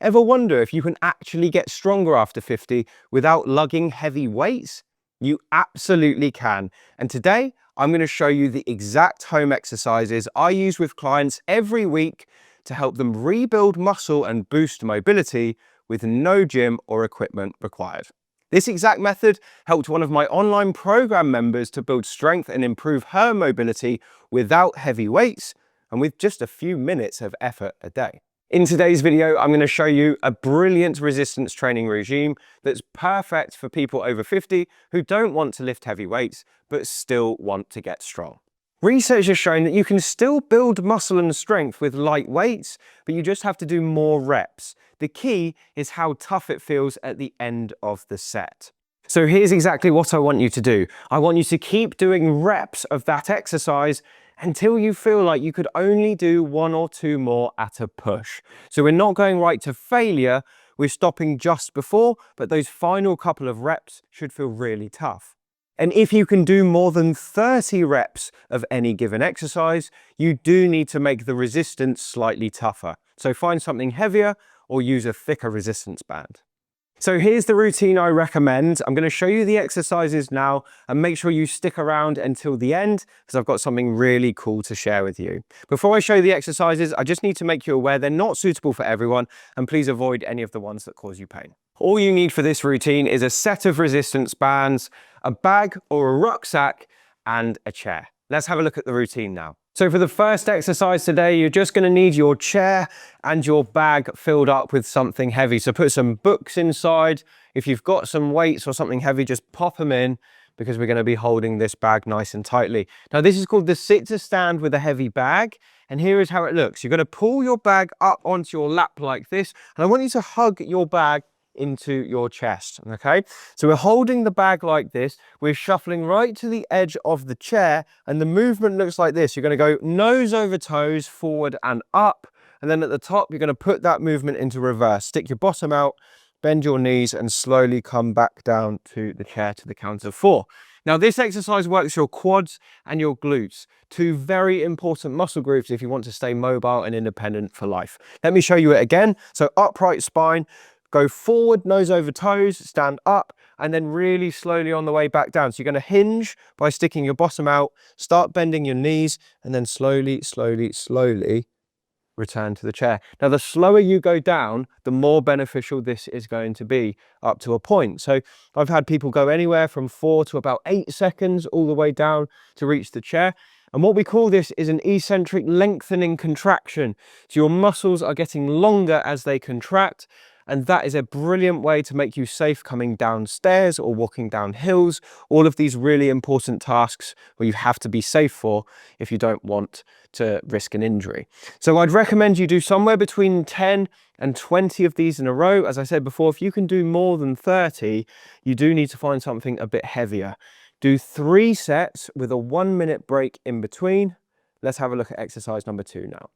Ever wonder if you can actually get stronger after 50 without lugging heavy weights? You absolutely can. And today, I'm going to show you the exact home exercises I use with clients every week to help them rebuild muscle and boost mobility with no gym or equipment required. This exact method helped one of my online program members to build strength and improve her mobility without heavy weights and with just a few minutes of effort a day. In today's video, I'm going to show you a brilliant resistance training regime that's perfect for people over 50 who don't want to lift heavy weights, but still want to get strong. Research has shown that you can still build muscle and strength with light weights, but you just have to do more reps. The key is how tough it feels at the end of the set. So here's exactly what I want you to do. I want you to keep doing reps of that exercise until you feel like you could only do one or two more at a push. So we're not going right to failure, we're stopping just before, but those final couple of reps should feel really tough. And if you can do more than 30 reps of any given exercise, you do need to make the resistance slightly tougher. So find something heavier or use a thicker resistance band. So here's the routine I recommend. I'm going to show you the exercises now and make sure you stick around until the end because I've got something really cool to share with you. Before I show you the exercises, I just need to make you aware they're not suitable for everyone, and please avoid any of the ones that cause you pain. All you need for this routine is a set of resistance bands, a bag or a rucksack, and a chair. Let's have a look at the routine now. So for the first exercise today, you're just going to need your chair and your bag filled up with something heavy. So put some books inside. If you've got some weights or something heavy, just pop them in because we're going to be holding this bag nice and tightly. Now this is called the sit to stand with a heavy bag. And here is how it looks. You're going to pull your bag up onto your lap like this. And I want you to hug your bag into your chest, okay? So we're holding the bag like this, we're shuffling right to the edge of the chair, and the movement looks like this. You're going to go nose over toes, forward and up, and then at the top you're going to put that movement into reverse. Stick your bottom out, bend your knees, and slowly come back down to the chair to the count of 4. Now this exercise works your quads and your glutes, two very important muscle groups if you want to stay mobile and independent for life. Let me show you it again. So upright spine, go forward, nose over toes, stand up, and then really slowly on the way back down. So you're going to hinge by sticking your bottom out, start bending your knees, and then slowly, slowly, slowly return to the chair. Now, the slower you go down, the more beneficial this is going to be up to a point. So I've had people go anywhere from 4 to about 8 seconds all the way down to reach the chair. And what we call this is an eccentric lengthening contraction. So your muscles are getting longer as they contract. And that is a brilliant way to make you safe coming downstairs or walking down hills, all of these really important tasks where you have to be safe for if you don't want to risk an injury. So I'd recommend you do somewhere between 10 and 20 of these in a row. As I said before, if you can do more than 30, you do need to find something a bit heavier. Do 3 sets with a 1-minute break in between. Let's have a look at exercise number 2 now.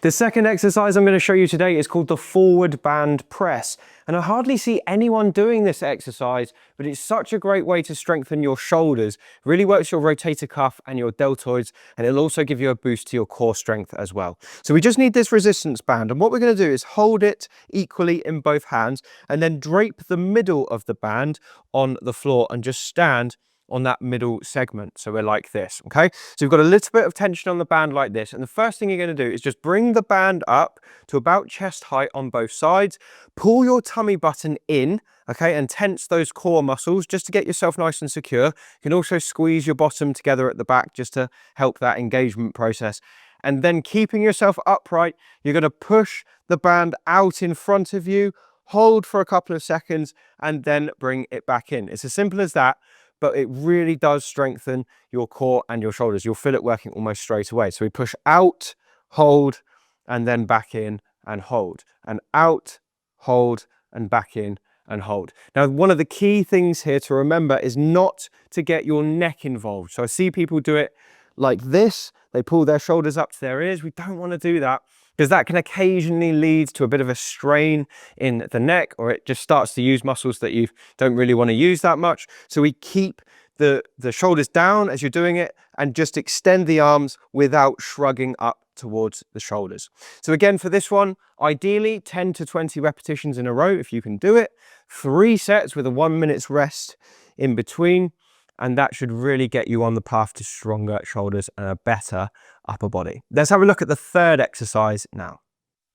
The second exercise I'm going to show you today is called the forward band press. And I hardly see anyone doing this exercise, but it's such a great way to strengthen your shoulders. It really works your rotator cuff and your deltoids, and it'll also give you a boost to your core strength as well. So we just need this resistance band, and what we're going to do is hold it equally in both hands and then drape the middle of the band on the floor and just stand on that middle segment. So we're like this, okay? So we've got a little bit of tension on the band like this, and the first thing you're going to do is just bring the band up to about chest height on both sides, pull your tummy button in, okay, and tense those core muscles just to get yourself nice and secure. You can also squeeze your bottom together at the back just to help that engagement process. And then keeping yourself upright, you're going to push the band out in front of you, hold for a couple of seconds, and then bring it back in. It's as simple as that, but it really does strengthen your core and your shoulders. You'll feel it working almost straight away. So we push out, hold, and then back in and hold, and out, hold, and back in and hold. Now, one of the key things here to remember is not to get your neck involved. So I see people do it like this. They pull their shoulders up to their ears. We don't want to do that, because that can occasionally lead to a bit of a strain in the neck, or it just starts to use muscles that you don't really want to use that much. So we keep the shoulders down as you're doing it and just extend the arms without shrugging up towards the shoulders. So again, for this one, ideally 10 to 20 repetitions in a row if you can do it. 3 sets with a 1 minute's rest in between, and that should really get you on the path to stronger shoulders and a better upper body. Let's have a look at the third exercise now.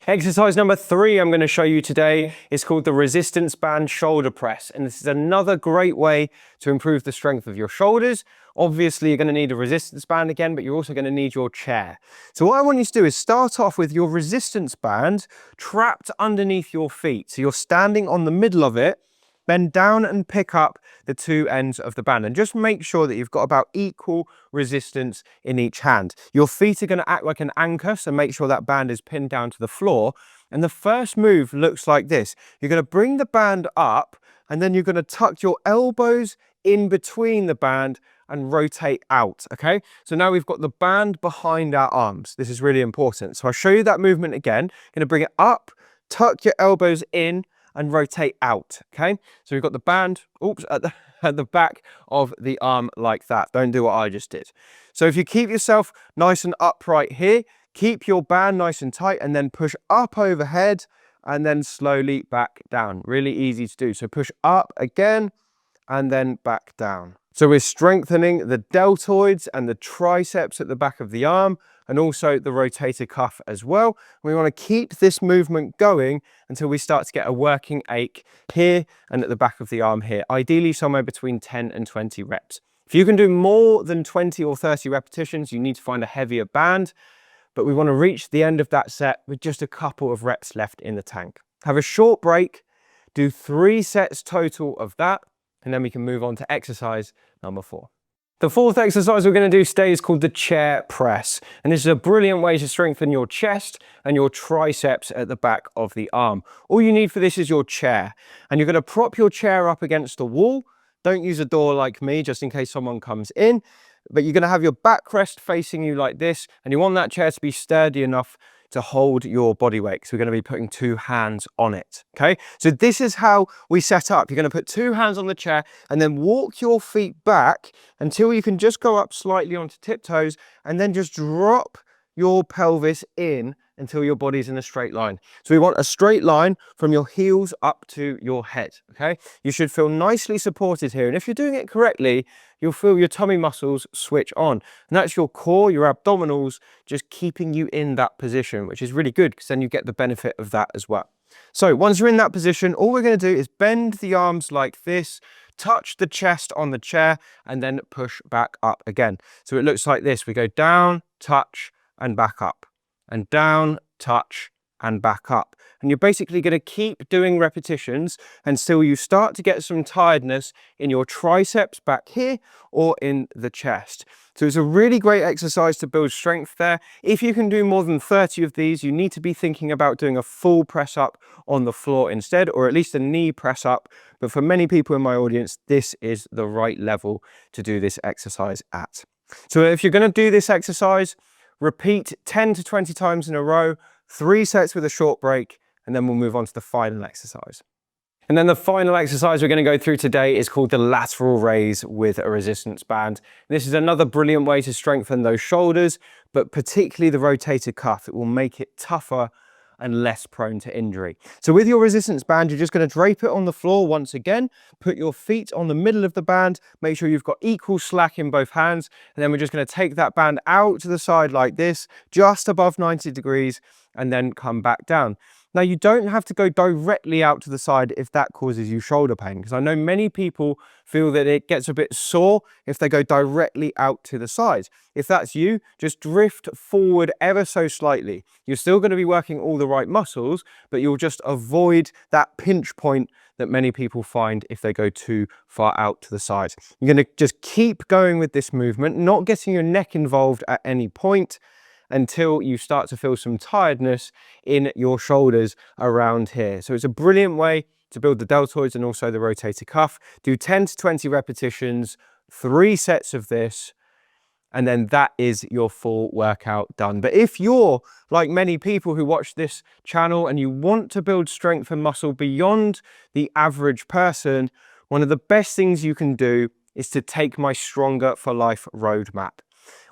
Exercise number 3 I'm going to show you today is called the resistance band shoulder press, and this is another great way to improve the strength of your shoulders. Obviously you're going to need a resistance band again, but you're also going to need your chair. So what I want you to do is start off with your resistance band trapped underneath your feet. So you're standing on the middle of it, bend down and pick up the 2 ends of the band, and just make sure that you've got about equal resistance in each hand. Your feet are going to act like an anchor, so make sure that band is pinned down to the floor. And the first move looks like this. You're going to bring the band up, and then you're going to tuck your elbows in between the band and rotate out, okay? So now we've got the band behind our arms. This is really important. So I'll show you that movement again. Going to bring it up, tuck your elbows in, and rotate out, okay? So we've got the band, at the back of the arm like that. Don't do what I just did. So if you keep yourself nice and upright here, keep your band nice and tight, and then push up overhead, and then slowly back down. Really easy to do. So push up again, and then back down. So we're strengthening the deltoids and the triceps at the back of the arm, and also the rotator cuff as well. We want to keep this movement going until we start to get a working ache here and at the back of the arm here, ideally somewhere between 10 and 20 reps. If you can do more than 20 or 30 repetitions, you need to find a heavier band, but we want to reach the end of that set with just a couple of reps left in the tank. Have a short break, do 3 sets total of that, and then we can move on to exercise number 4. The fourth exercise we're going to do today is called the chair press. And this is a brilliant way to strengthen your chest and your triceps at the back of the arm. All you need for this is your chair. And you're going to prop your chair up against the wall. Don't use a door like me, just in case someone comes in. But you're going to have your backrest facing you like this. And you want that chair to be sturdy enough to hold your body weight. So we're going to be putting 2 hands on it. Okay, so this is how we set up. You're going to put 2 hands on the chair and then walk your feet back until you can just go up slightly onto tiptoes, and then just drop your pelvis in until your body's in a straight line. So we want a straight line from your heels up to your head. Okay, you should feel nicely supported here, and if you're doing it correctly, you'll feel your tummy muscles switch on, and that's your core, your abdominals, just keeping you in that position, which is really good because then you get the benefit of that as well. So once you're in that position, all we're going to do is bend the arms like this, touch the chest on the chair, and then push back up again. So it looks like this. We go down, touch, and back up, and down, touch, and back up. And you're basically going to keep doing repetitions until you start to get some tiredness in your triceps back here or in the chest. So it's a really great exercise to build strength there. If you can do more than 30 of these, you need to be thinking about doing a full press up on the floor instead, or at least a knee press up. But for many people in my audience, this is the right level to do this exercise at. So if you're going to do this exercise, repeat 10 to 20 times in a row, 3 sets with a short break, and then we'll move on to the final exercise. And then the final exercise we're going to go through today is called the lateral raise with a resistance band. This is another brilliant way to strengthen those shoulders, but particularly the rotator cuff. It will make it tougher and less prone to injury. So with your resistance band, you're just going to drape it on the floor once again, put your feet on the middle of the band, make sure you've got equal slack in both hands, and then we're just going to take that band out to the side like this, just above 90 degrees, and then come back down. Now, you don't have to go directly out to the side if that causes you shoulder pain, because I know many people feel that it gets a bit sore if they go directly out to the side. If that's you, just drift forward ever so slightly. You're still going to be working all the right muscles, but you'll just avoid that pinch point that many people find if they go too far out to the side. You're going to just keep going with this movement, not getting your neck involved at any point, until you start to feel some tiredness in your shoulders around here. So it's a brilliant way to build the deltoids and also the rotator cuff. Do 10 to 20 repetitions, 3 sets of this, and then that is your full workout done. But if you're like many people who watch this channel and you want to build strength and muscle beyond the average person, one of the best things you can do is to take my Stronger for Life roadmap.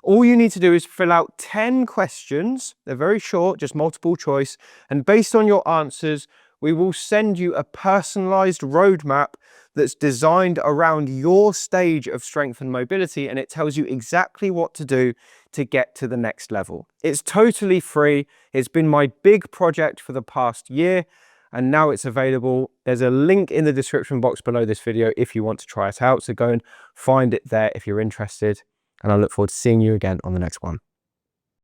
All you need to do is fill out 10 questions. They're very short, just multiple choice. And based on your answers, we will send you a personalized roadmap that's designed around your stage of strength and mobility, and it tells you exactly what to do to get to the next level. It's totally free. It's been my big project for the past year, and now it's available. There's a link in the description box below this video if you want to try it out. So go and find it there if you're interested, and I look forward to seeing you again on the next one.